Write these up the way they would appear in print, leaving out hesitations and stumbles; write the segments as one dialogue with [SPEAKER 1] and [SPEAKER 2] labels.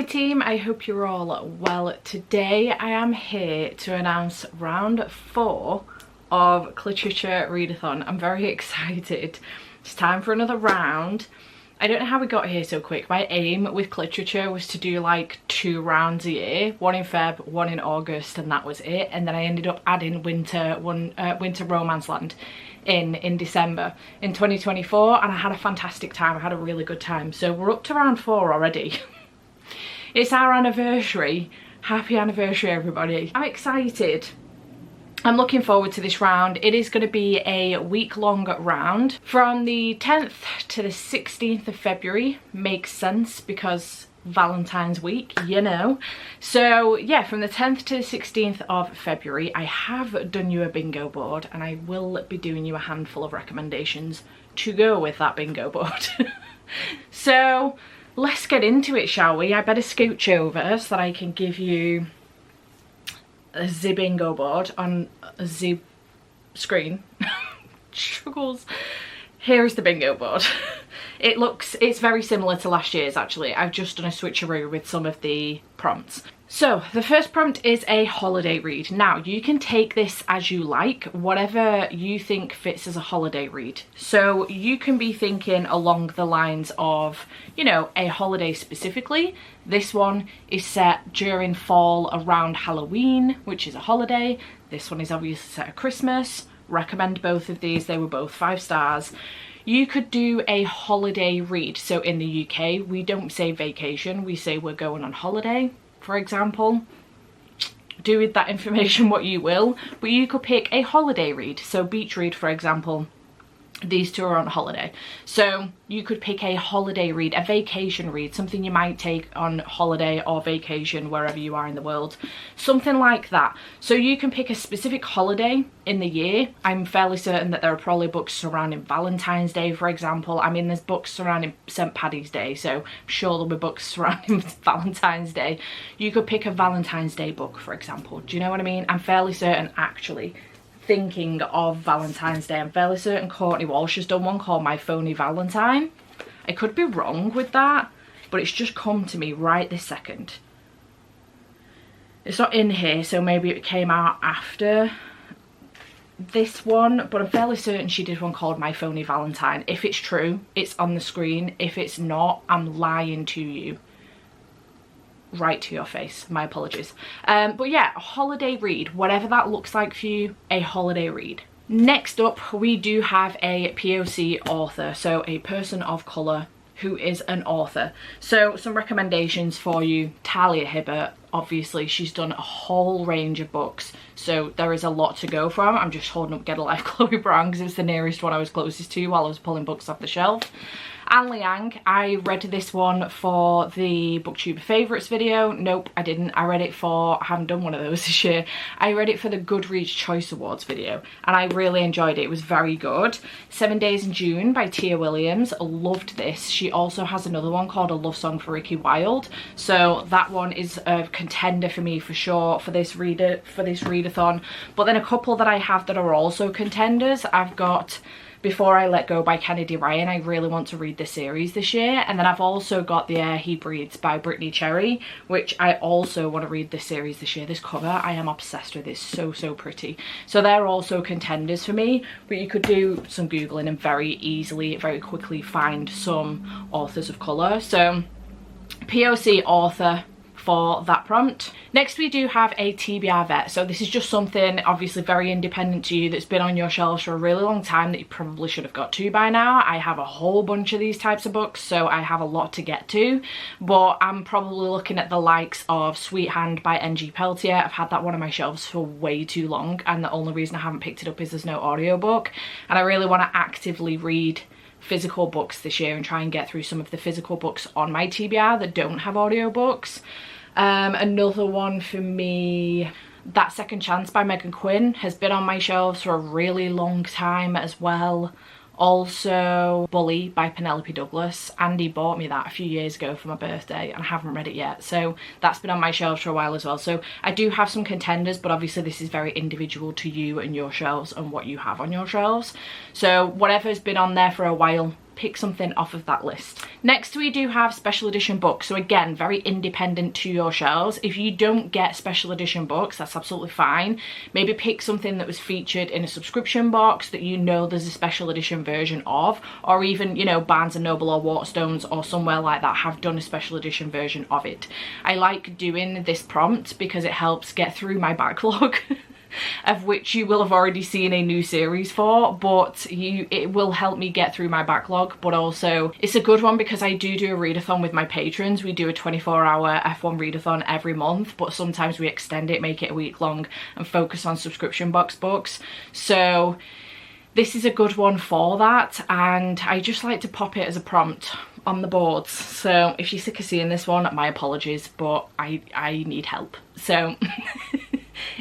[SPEAKER 1] Hi team, I hope you're all well. Today I am here to announce round 4 of Cliterature Readathon. I'm very excited. It's time for another round. I don't know how we got here so quick. My aim with Cliterature was to do like 2 rounds a year, one in Feb, one in August, and that was it. And then I ended up adding Winter Romance Land in December in 2024, and I had a fantastic time. I had a really good time. So we're up to round 4 already. It's our anniversary. Happy anniversary, everybody. I'm excited. I'm looking forward to this round. It is going to be a week-long round from the 10th to the 16th of February. Makes sense because Valentine's week, you know. So yeah, from the 10th to the 16th of February, I have done you a bingo board, and I will be doing you a handful of recommendations to go with that bingo board. So let's get into it, shall we? I better scooch over so that I can give you the bingo board on the screen. Struggles. Here is the bingo board. It's very similar to last year's actually. I've just done a switcheroo with some of the prompts. So the first prompt is a holiday read. Now you can take this as you like, whatever you think fits as a holiday read. So you can be thinking along the lines of, you know, a holiday specifically. This one is set during fall around Halloween, which is a holiday. This one is obviously set at Christmas. Recommend both of these. They were both 5 stars. You could do a holiday read. So in the UK, we don't say vacation, we say we're going on holiday, for example. Do with that information what you will, but you could pick a holiday read. So beach read, for example. These two are on holiday. So you could pick a holiday read, a vacation read, something you might take on holiday or vacation wherever you are in the world. Something like that. So you can pick a specific holiday in the year. I'm fairly certain that there are probably books surrounding Valentine's Day, for example. I mean, there's books surrounding St. Paddy's Day, so I'm sure there'll be books surrounding Valentine's Day. You could pick a Valentine's Day book, for example. Do you know what I mean? I'm fairly certain, actually, thinking of Valentine's Day, I'm fairly certain Courtney Walsh has done one called My Phony Valentine. I could be wrong with that, but it's just come to me right this second. It's not in here, so maybe it came out after this one, but I'm fairly certain she did one called My Phony Valentine. If it's true, it's on the screen. If it's not, I'm lying to you. Right to your face, my apologies. But yeah, a holiday read, whatever that looks like for you, a holiday read. Next up, we do have a POC author, so a person of colour who is an author. So some recommendations for you. Talia Hibbert, obviously she's done a whole range of books, so there is a lot to go from. I'm just holding up Get a Life Chloe Brown because it was the nearest one I was closest to while I was pulling books off the shelf. Anne Liang, I read this one for the BookTuber Favourites video. Nope, I didn't. I read it for, I haven't done one of those this year. I read it for the Goodreads Choice Awards video, and I really enjoyed it. It was very good. 7 Days in June by Tia Williams. Loved this. She also has another one called A Love Song for Ricky Wilde. So that one is a contender for me for sure for this readathon. But then a couple that I have that are also contenders. I've got Before I Let Go by Kennedy Ryan. I really want to read this series this year. And then I've also got The Air He Breathes by Brittany Cherry, which I also want to read this series this year. This cover, I am obsessed with. It's so, so pretty. So they're also contenders for me, but you could do some Googling and very easily, very quickly find some authors of colour. So POC author for that prompt. Next we do have a TBR vet. So this is just something obviously very independent to you that's been on your shelves for a really long time that you probably should have got to by now. I have a whole bunch of these types of books, so I have a lot to get to, but I'm probably looking at the likes of Sweet Hand by N.G. Peltier. I've had that one on my shelves for way too long, and the only reason I haven't picked it up is there's no audiobook, and I really want to actively read physical books this year and try and get through some of the physical books on my TBR that don't have audiobooks. Another one for me, That Second Chance by Megan Quinn, has been on my shelves for a really long time as well. Also Bully by Penelope Douglas. Andy bought me that a few years ago for my birthday and I haven't read it yet, so that's been on my shelves for a while as well. So I do have some contenders, but obviously this is very individual to you and your shelves and what you have on your shelves. So whatever's been on there for a while, pick something off of that list. Next we do have special edition books. So again, very independent to your shelves. If you don't get special edition books, that's absolutely fine. Maybe pick something that was featured in a subscription box that you know there's a special edition version of, or even, you know, Barnes & Noble or Waterstones or somewhere like that have done a special edition version of it. I like doing this prompt because it helps get through my backlog of which you will have already seen a new series for, but it will help me get through my backlog. But also it's a good one because I do a readathon with my patrons. We do a 24-hour F1 readathon every month, but sometimes we extend it, make it a week long, and focus on subscription box books. So this is a good one for that, and I just like to pop it as a prompt on the boards. So if you're sick of seeing this one, my apologies, but I need help. So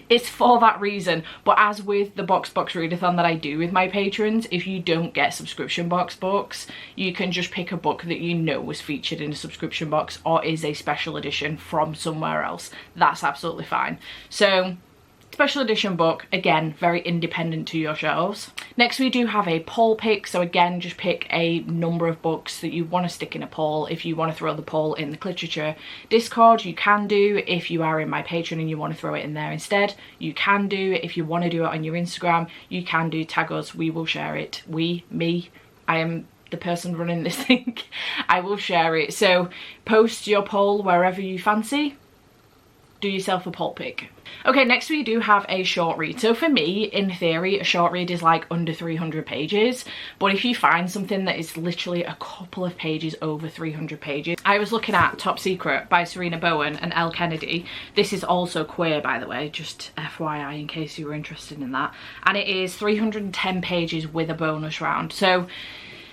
[SPEAKER 1] it's for that reason. But as with the box readathon that I do with my patrons, if you don't get subscription box books, you can just pick a book that you know was featured in a subscription box or is a special edition from somewhere else. That's absolutely fine. So special edition book, again, very independent to your shelves. Next we do have a poll pick. So again, just pick a number of books that you want to stick in a poll. If you want to throw the poll in the Cliterature Discord, you can do. If you are in my Patreon and you want to throw it in there instead, you can do. If you want to do it on your Instagram, you can do. Tag us, we will share it. Me, I am the person running this thing. I will share it. So post your poll wherever you fancy. Do yourself a poll pick. Okay, next we do have a short read. So for me, in theory, a short read is like under 300 pages. But if you find something that is literally a couple of pages over 300 pages. I was looking at Top Secret by Serena Bowen and Elle Kennedy. This is also queer, by the way, just FYI in case you were interested in that. And it is 310 pages with a bonus round. So,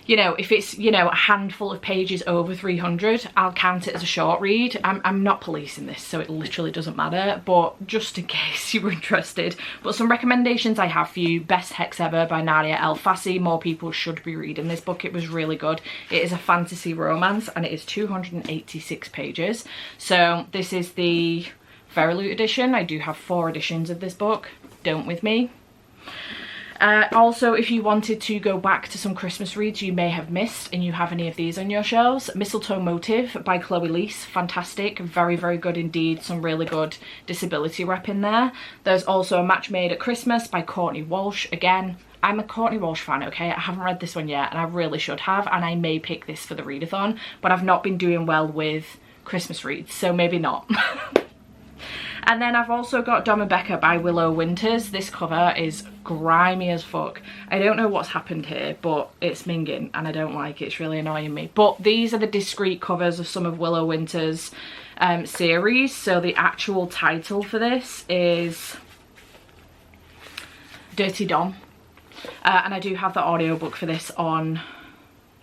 [SPEAKER 1] you know, if it's, you know, a handful of pages over 300, I'll count it as a short read. I'm not policing this, so it literally doesn't matter, but just in case you were interested. But some recommendations I have for you: Best Hex Ever by Nadia El Fassi. More people should be reading this book. It was really good. It is a fantasy romance and it is 286 pages. So this is the Verilute edition. I do have 4 editions of this book. Don't with me. Also, if you wanted to go back to some Christmas reads you may have missed and you have any of these on your shelves, Mistletoe Motive by Chloe Leese, fantastic, very, very good indeed, some really good disability rep in there. There's also A Match Made at Christmas by Courtney Walsh. Again, I'm a Courtney Walsh fan, okay? I haven't read this one yet and I really should have, and I may pick this for the readathon, but I've not been doing well with Christmas reads, so maybe not. And then I've also got Dom and Becca by Willow Winters. This cover is grimy as fuck. I don't know what's happened here, but it's minging and I don't like it. It's really annoying me. But these are the discrete covers of some of Willow Winters' series. So the actual title for this is Dirty Dom. And I do have the audiobook for this on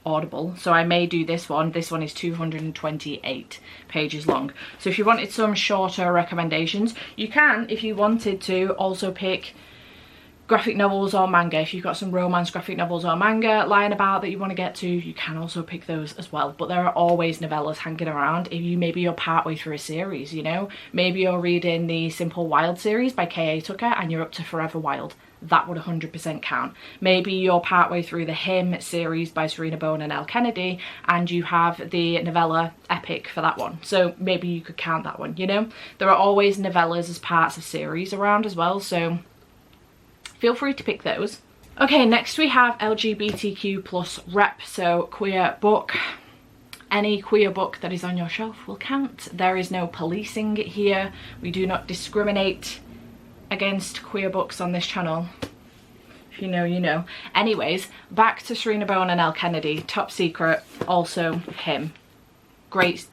[SPEAKER 1] Audible, so I may do this one. This one is 228 pages long. So if you wanted some shorter recommendations, you can, if you wanted to, also pick graphic novels or manga. If you've got some romance graphic novels or manga lying about that you want to get to, you can also pick those as well. But there are always novellas hanging around. If you, maybe you're partway through a series, you know, maybe you're reading the Simple Wild series by K.A. Tucker and you're up to Forever Wild. That would 100% count. Maybe you're partway through the Him series by Serena Bowen and Elle Kennedy and you have the novella epic for that one. So maybe you could count that one, you know? There are always novellas as parts of series around as well, so feel free to pick those. Okay, next we have LGBTQ plus rep, so queer book. Any queer book that is on your shelf will count. There is no policing here. We do not discriminate against queer books on this channel. If you know, you know. Anyways, back to Serena Bowen and Elle Kennedy. Top Secret, also Him. Great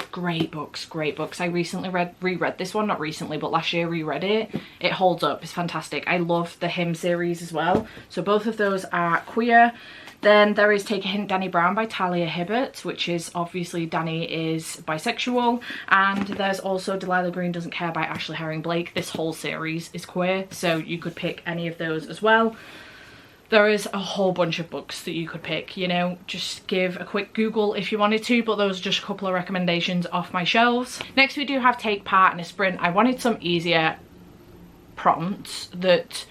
[SPEAKER 1] books, great books. I recently reread this one, not recently, but last year reread it. It holds up, it's fantastic. I love the Him series as well. So both of those are queer. Then there is Take a Hint, Danny Brown by Talia Hibbert, which is obviously Danny is bisexual. And there's also Delilah Green Doesn't Care by Ashley Herring Blake. This whole series is queer, so you could pick any of those as well. There is a whole bunch of books that you could pick, you know, just give a quick Google if you wanted to, but those are just a couple of recommendations off my shelves. Next we do have Take Part in a Sprint. I wanted some easier prompts that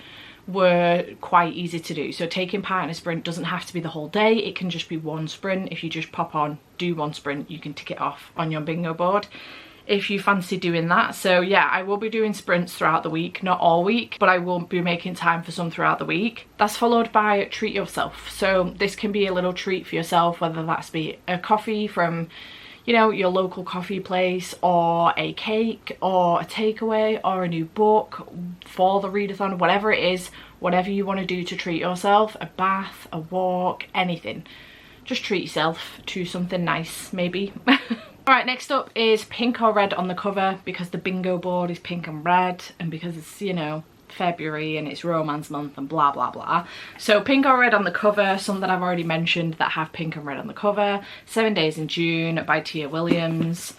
[SPEAKER 1] were quite easy to do. So taking part in a sprint doesn't have to be the whole day, it can just be one sprint. If you just pop on, do one sprint, you can tick it off on your bingo board if you fancy doing that. So yeah, I will be doing sprints throughout the week, not all week, but I will be making time for some throughout the week. That's followed by treat yourself. So this can be a little treat for yourself, whether that's be a coffee from, you know, your local coffee place, or a cake, or a takeaway, or a new book for the readathon, whatever it is, whatever you want to do to treat yourself, a bath, a walk, anything. Just treat yourself to something nice, maybe. Alright, next up is pink or red on the cover, because the bingo board is pink and red, and because it's, you know, February and it's romance month and blah blah blah. So pink or red on the cover, some that I've already mentioned that have pink and red on the cover. 7 Days in June by Tia Williams.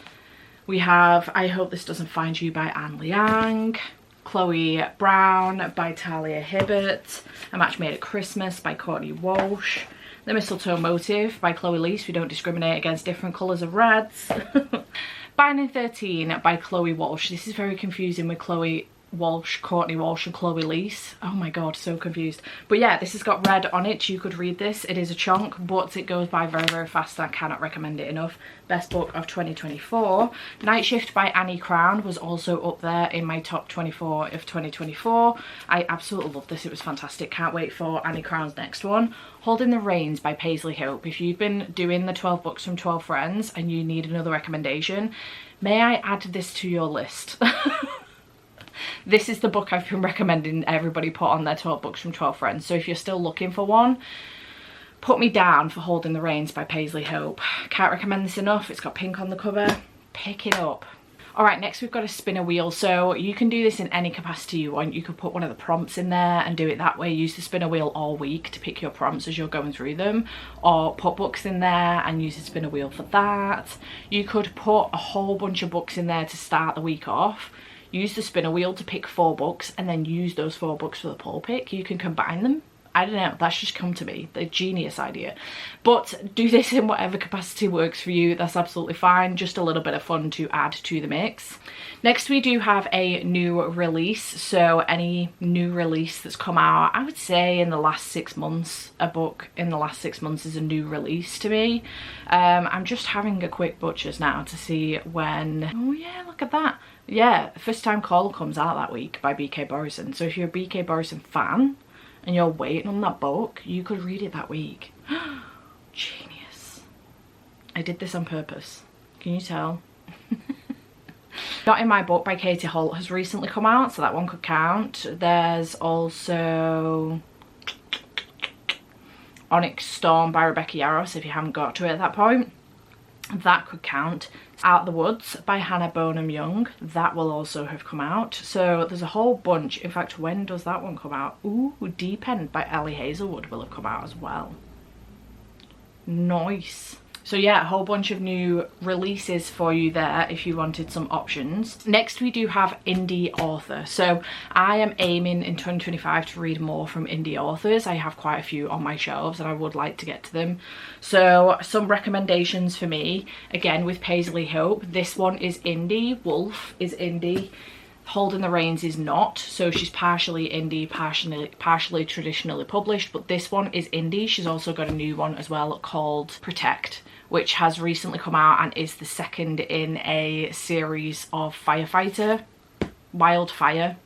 [SPEAKER 1] We have I Hope This Doesn't Find You by Anne Liang. Chloe Brown by Talia Hibbert. A Match Made at Christmas by Courtney Walsh. The Mistletoe Motive by Chloe Leese. We don't discriminate against different colours of reds. Binding 13 by Chloe Walsh. This is very confusing with Chloe Walsh, Courtney Walsh and Chloe Leese. Oh my god, so confused. But yeah, this has got red on it. You could read this. It is a chunk, but it goes by very, very fast. I cannot recommend it enough. Best book of 2024. Night Shift by Annie Crown was also up there in my top 24 of 2024. I absolutely love this. It was fantastic. Can't wait for Annie Crown's next one. Holding the Reins by Paisley Hope. If you've been doing the 12 books from 12 friends and you need another recommendation, may I add this to your list? This is the book I've been recommending everybody put on their 12 books from 12 friends. So if you're still looking for one, put me down for Holding the Reins by Paisley Hope. Can't recommend this enough. It's got pink on the cover. Pick it up. Alright, next we've got a spinner wheel. So you can do this in any capacity you want. You could put one of the prompts in there and do it that way. Use the spinner wheel all week to pick your prompts as you're going through them. Or put books in there and use the spinner wheel for that. You could put a whole bunch of books in there to start the week off. Use the spinner wheel to pick 4 books and then use those 4 books for the poll pick. You can combine them. I don't know, that's just come to me, the genius idea. But do this in whatever capacity works for you, that's absolutely fine. Just a little bit of fun to add to the mix. Next we do have a new release, so any new release that's come out, I would say in the last 6 months, a book in the last 6 months is a new release to me. I'm just having a quick butchers now to see when, oh yeah, look at that. Yeah, First Time Call comes out that week by B.K. Borison, so if you're a B.K. Borison fan, and you're waiting on that book, you could read it that week. Genius. I did this on purpose. Can you tell? Not in My Book by Katie Holt has recently come out, so that one could count. There's also Onyx Storm by Rebecca Yarros, if you haven't got to it at that point. That could count. Out the Woods by Hannah Bonham Young, that will also have come out. So there's a whole bunch. In fact, when does that one come out? Ooh, Deep End by Ellie Hazelwood will have come out as well. Nice. So yeah, a whole bunch of new releases for you there if you wanted some options. Next we do have indie author. So I am aiming in 2025 to read more from indie authors. I have quite a few on my shelves and I would like to get to them. So some recommendations for me, again with Paisley Hope. This one is indie, Wolf is indie. Holding the Reins is not, so she's partially indie, partially traditionally published, but this one is indie. She's also got a new one as well called Protect, which has recently come out and is the second in a series of wildfire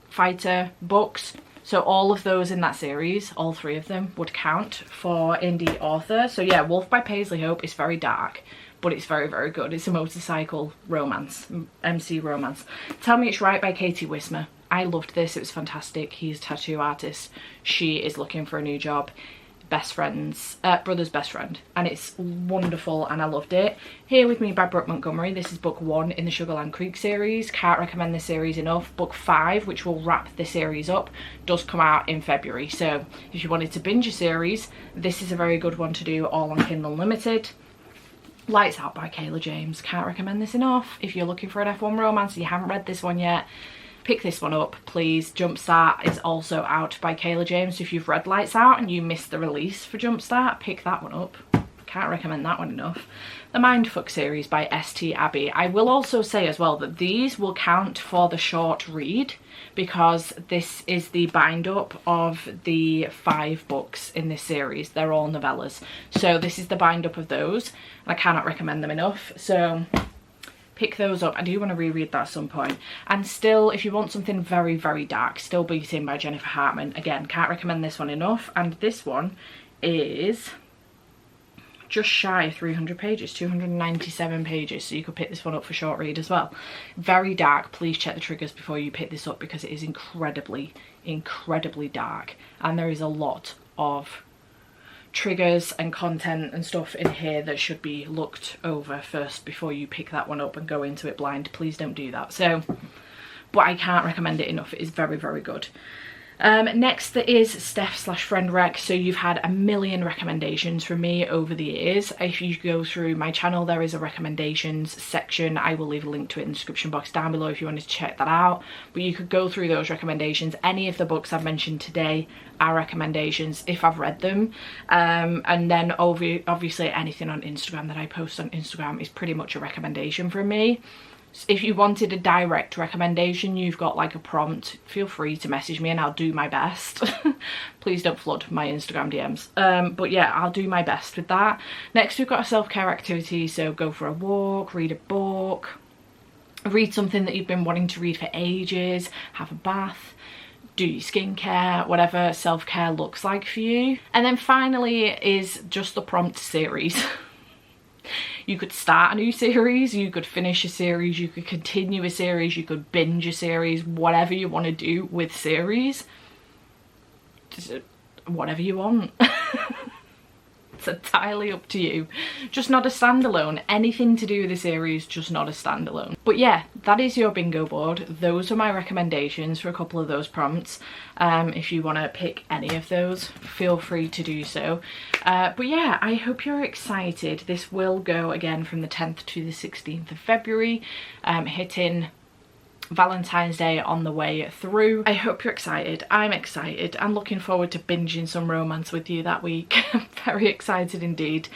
[SPEAKER 1] fighter books. So all of those in that series, all 3 of them, would count for indie author. So yeah, Wolf by Paisley Hope is very dark, but it's very, very good. It's a motorcycle romance, MC romance. Tell Me It's Right by Katie Wismer. I loved this, it was fantastic. He's a tattoo artist. She is looking for a new job. Best friends, brother's best friend. And it's wonderful and I loved it. Here With Me by Brooke Montgomery. This is book 1 in the Sugarland Creek series. Can't recommend this series enough. Book 5, which will wrap the series up, does come out in February. So if you wanted to binge a series, this is a very good one to do, all on Kindle Unlimited. Lights Out by Kayla James. Can't recommend this enough. If you're looking for an F1 romance and you haven't read this one yet, pick this one up, please. Jumpstart is also out by Kayla James. So if you've read Lights Out and you missed the release for Jumpstart, pick that one up. Can't recommend that one enough. The Mindfuck series by St. Abbey. I will also say as well that these will count for the short read, because this is the bind up of the 5 books in this series. They're all novellas, so this is the bind up of those, and I cannot recommend them enough. So pick those up. I do want to reread that at some point. And still, if you want something very, very dark, Still Beating by Jennifer Hartman. Again, can't recommend this one enough. And this one is just shy of 300 pages, 297 pages, so you could pick this one up for short read as well. Very dark. Please check the triggers before you pick this up, because it is incredibly, incredibly dark, and there is a lot of triggers and content and stuff in here that should be looked over first before you pick that one up and go into it blind. Please don't do that. So, but I can't recommend it enough. It is very, very good. Next there is Steph/Friend Rec. So you've had a million recommendations from me over the years. If you go through my channel, there is a recommendations section. I will leave a link to it in the description box down below if you wanted to check that out. But you could go through those recommendations. Any of the books I've mentioned today are recommendations if I've read them. And then obviously anything on Instagram that I post on Instagram is pretty much a recommendation from me. If you wanted a direct recommendation, you've got like a prompt, feel free to message me and I'll do my best. Please don't flood my Instagram DMs. But yeah, I'll do my best with that. Next, we've got a self-care activity. So go for a walk, read a book, read something that you've been wanting to read for ages, have a bath, do your skincare, whatever self-care looks like for you. And then finally is just the prompt series. You could start a new series, you could finish a series, you could continue a series, you could binge a series, whatever you want to do with series. Just whatever you want. It's entirely up to you. Just not a standalone. Anything to do with the series, just not a standalone. But yeah, that is your bingo board. Those are my recommendations for a couple of those prompts. If you want to pick any of those, feel free to do so. But yeah, I hope you're excited. This will go again from the 10th to the 16th of February, hitting Valentine's Day on the way through. I hope you're excited. I'm excited. I'm looking forward to binging some romance with you that week. I'm very excited indeed.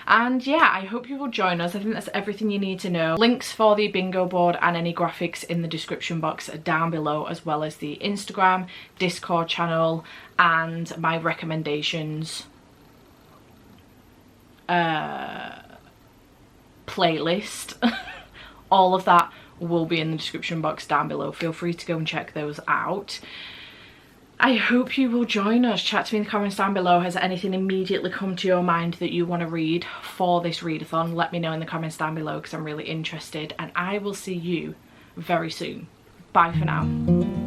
[SPEAKER 1] And yeah, I hope you will join us. I think that's everything you need to know. Links for the bingo board and any graphics in the description box are down below, as well as the Instagram, Discord channel, and my recommendations playlist. All of that will be in the description box down below. Feel free to go and check those out. I hope you will join us. Chat to me in the comments down below. Has anything immediately come to your mind that you want to read for this readathon? Let me know in the comments down below, because I'm really interested, and I will see you very soon. Bye for now.